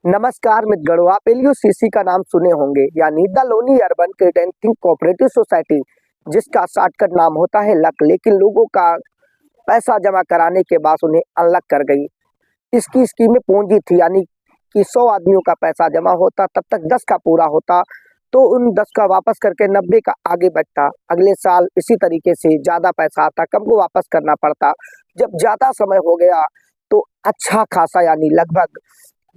नमस्कार मित्रगणों, आप एलयूसीसी का नाम सुने होंगे, यानी the Loni urban crediting cooperative society, जिसका शॉर्टकट नाम होता है लक। लेकिन लोगों का पैसा जमा कराने के बाद उन्हें अनलक कर गई। इसकी स्कीमें पूंजी थी, यानी कि 100 आदमियों का पैसा जमा होता, तब तक 10 का पूरा होता, तो उन 10 का वापस करके 90 का आगे बचता। अगले साल इसी तरीके से ज़्यादा पैसा आता, कम को वापस करना पड़ता। जब ज़्यादा समय हो गया तो अच्छा खासा, यानी लगभग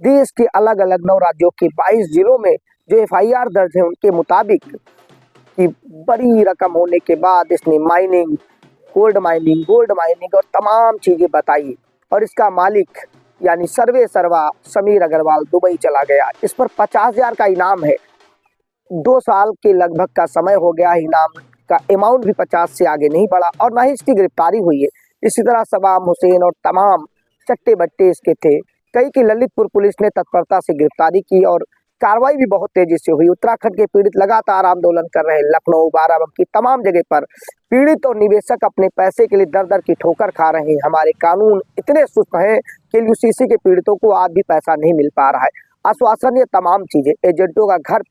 देश के अलग अलग 9 राज्यों के 22 जिलों में जो एफआईआर दर्ज है उनके मुताबिक कि बड़ी रकम होने के बाद इसने माइनिंग, गोल्ड माइनिंग और तमाम चीजें बताई, और इसका मालिक यानी सर्वे सर्वा समीर अग्रवाल दुबई चला गया। इस पर 50,000 का इनाम है। 2 साल के लगभग का समय हो गया, इनाम का अमाउंट भी 50 से आगे नहीं बढ़ा और ना ही इसकी गिरफ्तारी हुई है। इसी तरह सबाम हुसैन और तमाम चट्टे बट्टे इसके थे। कई की ललितपुर पुलिस ने तत्परता से गिरफ्तारी की और कार्रवाई भी बहुत तेजी से हुई। उत्तराखंड के पीड़ित लगातार आंदोलन कर रहे हैं। लखनऊ, बाराबंकी, तमाम जगह पर पीड़ित और निवेशक अपने पैसे के लिए दर दर की ठोकर खा रहे हैं। हमारे कानून इतने सुस्त हैं कि एलयूसीसी के पीड़ितों को आज भी पैसा नहीं मिल पा रहा है। आश्वासन, ये तमाम चीजें एजेंटों का घर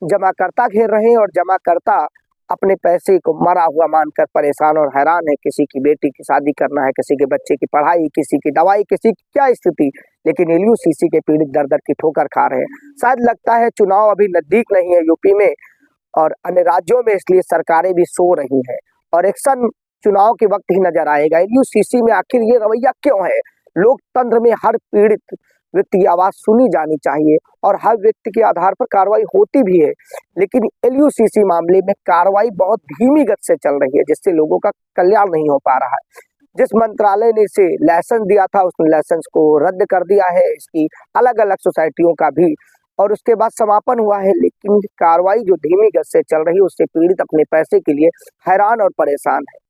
जमाकर्ता घेर रहे हैं और जमाकर्ता अपने पैसे को मरा हुआ मानकर परेशान और हैरान है। किसी की बेटी की शादी करना है, किसी के बच्चे की पढ़ाई, किसी की दवाई, किसी की क्या स्थिति, लेकिन एलयूसीसी के पीड़ित दर दर की ठोकर खा रहे हैं। शायद लगता है चुनाव अभी नजदीक नहीं है यूपी में और अन्य राज्यों में, इसलिए सरकारें भी सो रही हैं और एक्शन चुनाव के वक्त ही नजर आएगा। एलयूसीसी में आखिर ये रवैया क्यों है? लोकतंत्र में हर पीड़ित व्यक्ति की आवाज सुनी जानी चाहिए और हर व्यक्ति के आधार पर कार्रवाई होती भी है, लेकिन एलयूसीसी मामले में कार्रवाई बहुत धीमी गति से चल रही है, जिससे लोगों का कल्याण नहीं हो पा रहा है। जिस मंत्रालय ने इसे लाइसेंस दिया था, उसने लाइसेंस को रद्द कर दिया है, इसकी अलग अलग सोसाइटियों का भी, और उसके बाद समापन हुआ है। लेकिन कार्रवाई जो धीमी गति से चल रही है, उससे पीड़ित अपने पैसे के लिए हैरान और परेशान है।